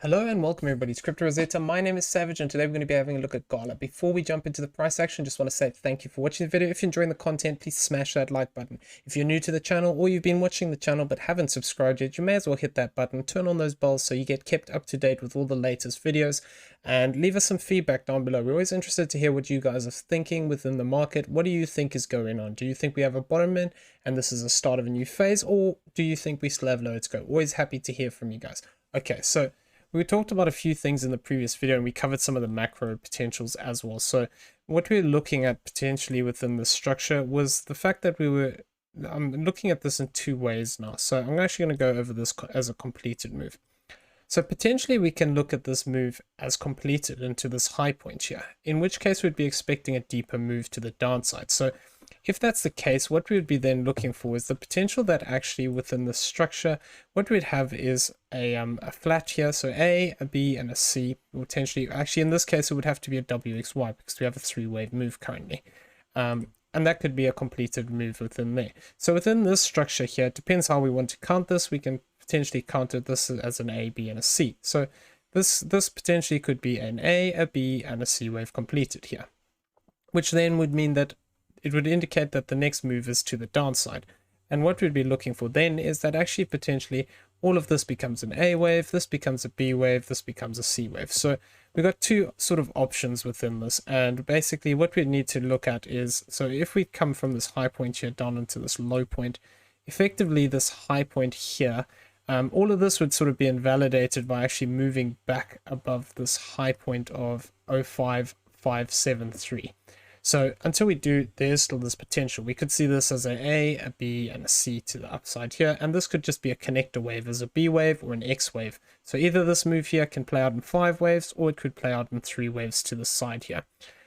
Hello and welcome everybody to Crypto Rosetta. My name is Savage and today we're going to be having a look at Gala. Before we jump into the price action, just want to say thank you for watching the video. If you're enjoying the content, please smash that like button. If you're new to the channel or you've been watching the channel but haven't subscribed yet, you may as well hit that button, turn on those bells so you get kept up to date with all the latest videos, and leave us some feedback down below. We're always interested to hear what you guys are thinking within the market. What do you think is going on? Do you think we have a bottom in and this is the start of a new phase, or do you think we still have loads to go? Always happy to hear from you guys. Okay, so we talked about a few things in the previous video and we covered some of the macro potentials as well. So what we're looking at potentially within the structure was the fact that I'm looking at this in two ways now. So I'm actually going to go over this as a completed move. So potentially we can look at this move as completed into this high point here, in which case we'd be expecting a deeper move to the downside. So if that's the case, what we would be then looking for is the potential that actually within the structure, what we'd have is a flat here. So A, a B, and a C. Potentially, actually in this case, it would have to be a WXY because we have a three-wave move currently. And that could be a completed move within there. So within this structure here, it depends how we want to count this. We can potentially count this as an A, B, and a C. So this potentially could be an A, B, and a C wave completed here, which then would mean that it would indicate that the next move is to the downside. And what we'd be looking for then is that actually potentially all of this becomes an A wave, this becomes a B wave, this becomes a C wave. So we've got two sort of options within this. And basically what we need to look at is, so if we come from this high point here down into this low point, effectively this high point here, all of this would sort of be invalidated by actually moving back above this high point of 05573. So until we do, there's still this potential. We could see this as an A, B, and a C to the upside here. And this could just be a connector wave as a B wave or an X wave. So either this move here can play out in 5 waves or it could play out in 3 waves to the side here.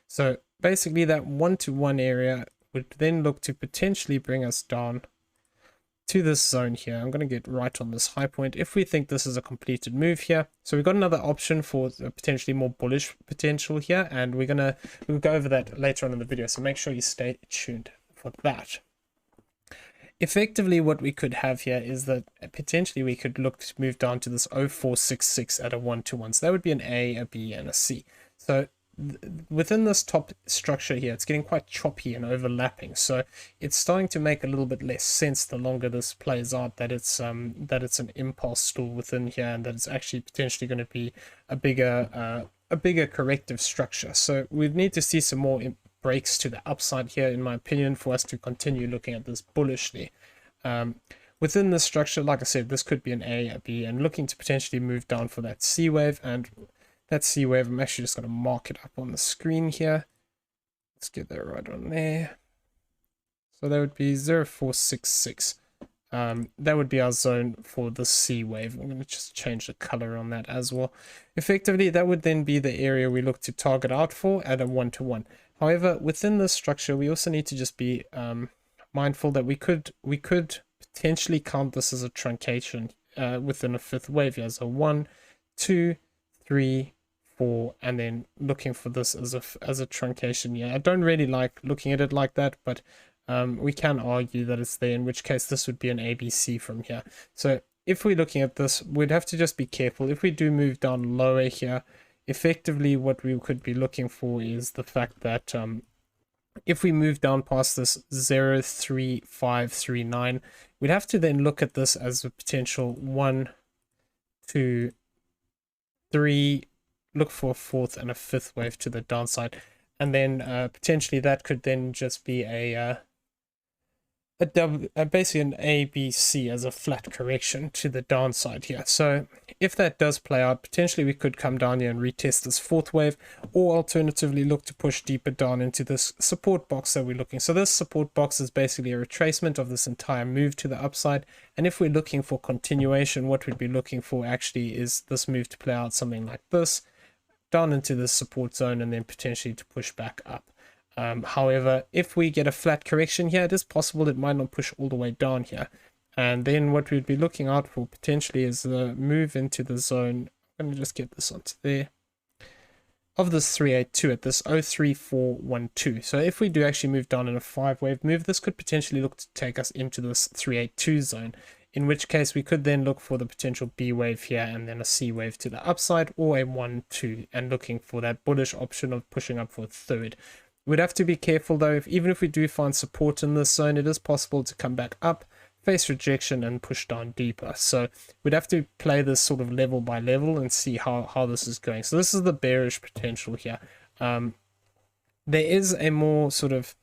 So basically that 1-to-1 area would then look to potentially bring us down to this zone here. I'm going to get right on this high point if we think this is a completed move here. So we've got another option for a potentially more bullish potential here, and we'll go over that later on in the video, so make sure you stay tuned for that. Effectively what we could have here is that potentially we could look to move down to this 0466 at a 1-to-1. So that would be an A, a B, and a C. So within this top structure here, it's getting quite choppy and overlapping, so it's starting to make a little bit less sense the longer this plays out that it's an impulse stool within here, and that it's actually potentially going to be a bigger corrective structure. So we need to see some more breaks to the upside here, in my opinion, for us to continue looking at this bullishly. Within this structure, like I said, this could be an A, a B, and looking to potentially move down for that C wave. And that C wave, I'm actually just going to mark it up on the screen here. Let's get that right on there. So that would be 0466. That would be our zone for the C wave. I'm going to just change the color on that as well. Effectively, that would then be the area we look to target out for at a 1-to-1. However, within this structure, we also need to just be mindful that we could potentially count this as a truncation within a fifth wave here. So 1, 2, 3, 4, and then looking for this as a truncation. Yeah, I don't really like looking at it like that, but we can argue that it's there, in which case this would be an ABC from here. So if we're looking at this, we'd have to just be careful. If we do move down lower here, effectively what we could be looking for is the fact that if we move down past this 03539, we'd have to then look at this as a potential 1, 2, 3, look for a fourth and a fifth wave to the downside, and then potentially that could then just be basically an ABC as a flat correction to the downside here. So if that does play out, potentially we could come down here and retest this fourth wave, or alternatively look to push deeper down into this support box that we're looking. So this support box is basically a retracement of this entire move to the upside, and if we're looking for continuation, what we'd be looking for actually is this move to play out something like this, down into this support zone, and then potentially to push back up. However, if we get a flat correction here, it is possible it might not push all the way down here. And then what we'd be looking out for potentially is the move into the zone. I'm going to just get this onto there. Of this 382 at this 03412. So if we do actually move down in a 5-wave move, this could potentially look to take us into this 382 zone, in which case we could then look for the potential B wave here and then a C wave to the upside, or a 1-2, and looking for that bullish option of pushing up for a third. We'd have to be careful though, even if we do find support in this zone, it is possible to come back up, face rejection, and push down deeper. So we'd have to play this sort of level by level and see how this is going. So this is the bearish potential here. There is a more sort of,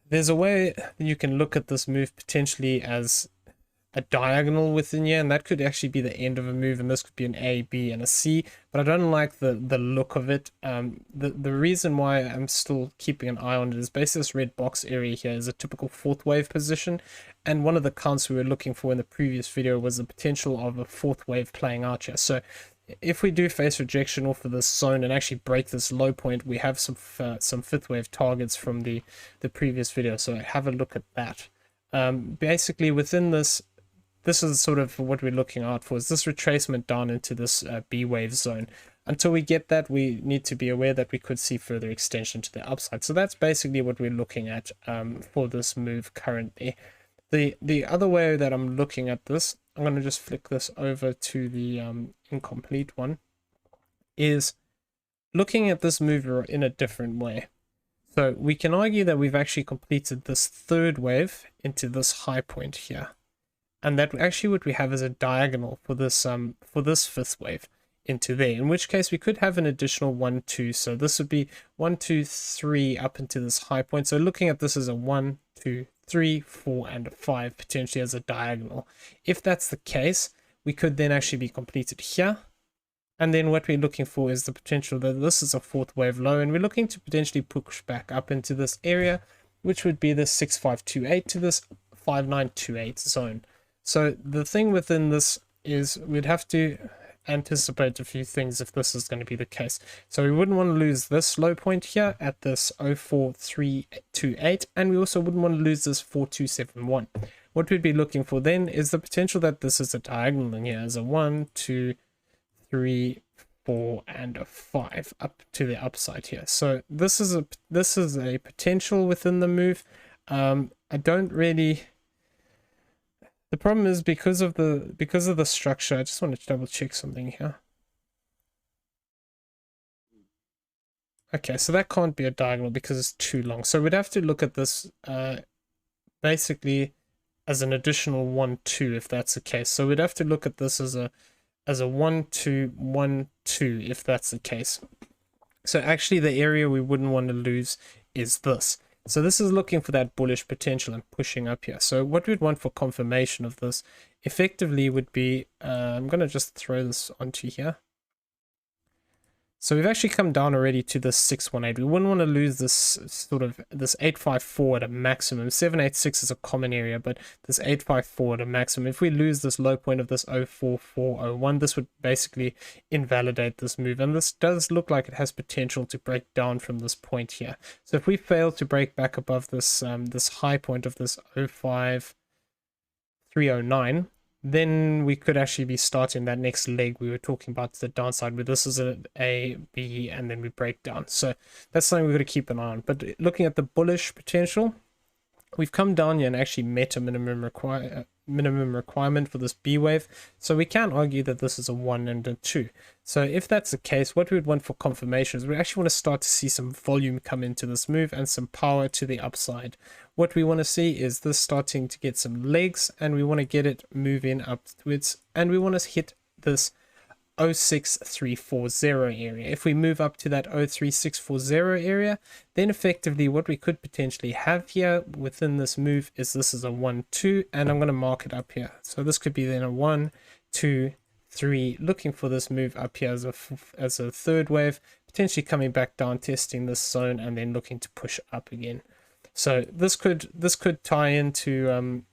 there's a way you can look at this move potentially as a diagonal within here, and that could actually be the end of a move, and this could be an A, B, and a C, but I don't like the look of it. The reason why I'm still keeping an eye on it is basically this red box area here is a typical fourth wave position, and one of the counts we were looking for in the previous video was the potential of a fourth wave playing out here. So if we do face rejection off of this zone and actually break this low point, we have some fifth wave targets from the previous video, so have a look at that. Basically within this is sort of what we're looking out for, is this retracement down into this B wave zone. Until we get that, we need to be aware that we could see further extension to the upside. So that's basically what we're looking at for this move currently. The other way that I'm looking at this, I'm going to just flick this over to the incomplete one, is looking at this move in a different way. So we can argue that we've actually completed this third wave into this high point here, and that actually what we have is a diagonal for this fifth wave into there, in which case we could have an additional 1, 2. So this would be 1, 2, 3 up into this high point. So looking at this as a 1, 2, 3, 4, and a 5 potentially as a diagonal. If that's the case, we could then actually be completed here. And then what we're looking for is the potential that this is a fourth wave low, and we're looking to potentially push back up into this area, which would be the 6528 to this 5928 zone. So the thing within this is we'd have to anticipate a few things if this is going to be the case. So we wouldn't want to lose this low point here at this 04328, and we also wouldn't want to lose this 4271. What we'd be looking for then is the potential that this is a diagonal in here as a 1, 2, 3, 4, and a 5 up to the upside here. So this is a potential within the move. I don't really. The problem is because of the structure. I just want to double check something here. Okay, so that can't be a diagonal because it's too long. So we'd have to look at this basically as an additional 1, 2 if that's the case. So we'd have to look at this as a 1, 2, 1, 2 if that's the case. So actually the area we wouldn't want to lose is this. So this is looking for that bullish potential and pushing up here. So what we'd want for confirmation of this effectively would be, I'm going to just throw this onto here. So we've actually come down already to this 618. We wouldn't want to lose this this 854 at a maximum. 786 is a common area, but this 854 at a maximum. If we lose this low point of this 04401, this would basically invalidate this move. And this does look like it has potential to break down from this point here. So if we fail to break back above this this high point of this 05309, then we could actually be starting that next leg we were talking about to the downside, where this is an A, B, and then we break down. So that's something we've got to keep an eye on. But looking at the bullish potential, we've come down here and actually met a minimum requirement for this B wave. So we can argue that this is a 1 and a 2. So if that's the case, what we would want for confirmation is we actually want to start to see some volume come into this move and some power to the upside. What we want to see is this starting to get some legs, and we want to get it moving upwards, and we want to hit this 06340 area. If we move up to that 03640 area, then effectively what we could potentially have here within this move is this is a 1, 2, and I'm going to mark it up here. So this could be then a 1, 2, 3, looking for this move up here as a third wave, potentially coming back down, testing this zone, and then looking to push up again. So this could tie into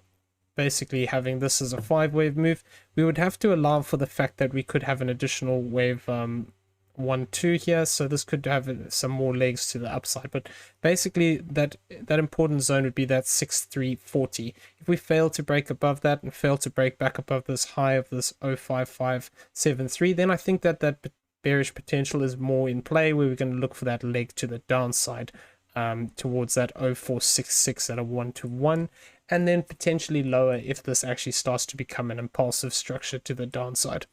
basically having this as a 5 wave move. We would have to allow for the fact that we could have an additional wave 1, 2 here, so this could have some more legs to the upside. But basically that important zone would be that 6340. If we fail to break above that and fail to break back above this high of this 05573, then I think that bearish potential is more in play, where we're going to look for that leg to the downside towards that 0466 at a 1 to 1. and then potentially lower if this actually starts to become an impulsive structure to the downside.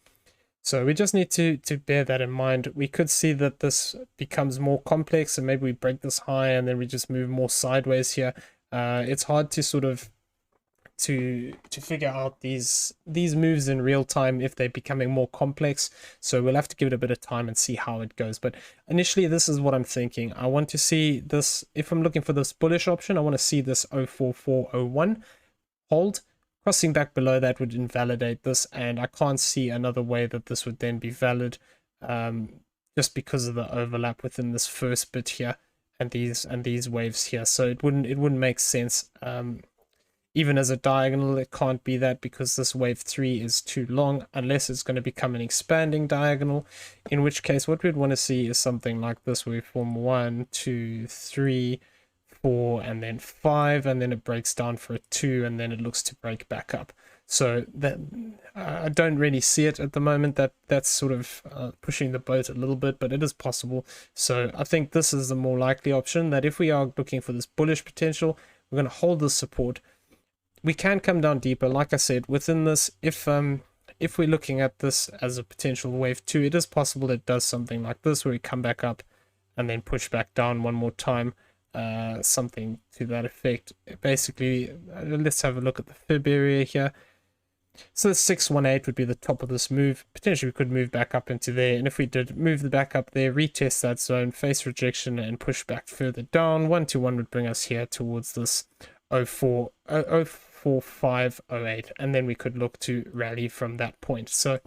So we just need to bear that in mind. We could see that this becomes more complex, and maybe we break this high and then we just move more sideways here. It's hard to sort of to figure out these moves in real time if they're becoming more complex. So we'll have to give it a bit of time and see how it goes. But initially, this is what I'm thinking. I want to see this, if I'm looking for this bullish option, I want to see this 04401 hold. Crossing back below that would invalidate this, and I can't see another way that this would then be valid, just because of the overlap within this first bit here and these waves here. So it wouldn't make sense. Even as a diagonal, it can't be that, because this wave 3 is too long, unless it's going to become an expanding diagonal, in which case what we'd want to see is something like this, where we form 1, 2, 3, 4, and then 5, and then it breaks down for a 2, and then it looks to break back up. So that I don't really see it at the moment. That's sort of pushing the boat a little bit, but it is possible. So I think this is the more likely option, that if we are looking for this bullish potential, we're going to hold this support. We can come down deeper, like I said, within this. If we're looking at this as a potential wave 2, it is possible it does something like this, where we come back up and then push back down one more time, something to that effect. Basically, let's have a look at the fib area here. So the 618 would be the top of this move. Potentially we could move back up into there, and if we did move the back up there, retest that zone, face rejection, and push back further down, 121 would bring us here towards this 04508, and then we could look to rally from that point. So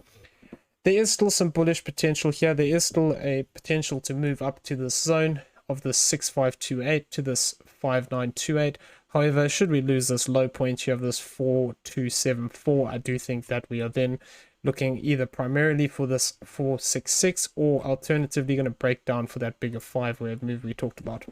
there is still some bullish potential here. There is still a potential to move up to this zone of the 6528 to this 5928. However, should we lose this low point here of this 4274, I do think that we are then looking either primarily for this 466, or alternatively going to break down for that bigger 5-wave move we talked about.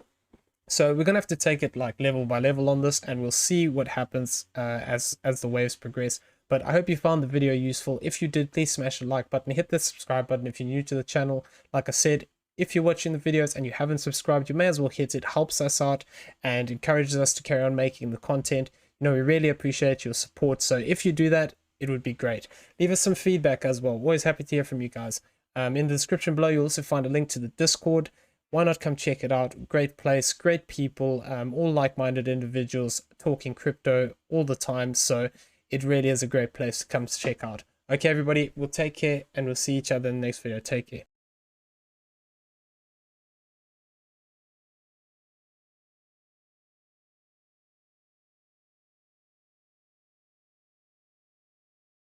So we're going to have to take it like level by level on this, and we'll see what happens as the waves progress. But I hope you found the video useful. If you did, please smash the like button, hit the subscribe button if you're new to the channel. Like I said, if you're watching the videos and you haven't subscribed, you may as well hit it. Helps us out and encourages us to carry on making the content. You know, we really appreciate your support. So if you do that, it would be great. Leave us some feedback as well. Always happy to hear from you guys. In the description below, you'll also find a link to the Discord. Why not come check it out? Great place, great people, all like-minded individuals talking crypto all the time. So it really is a great place to come check out. Okay, everybody, we'll take care, and we'll see each other in the next video. Take care.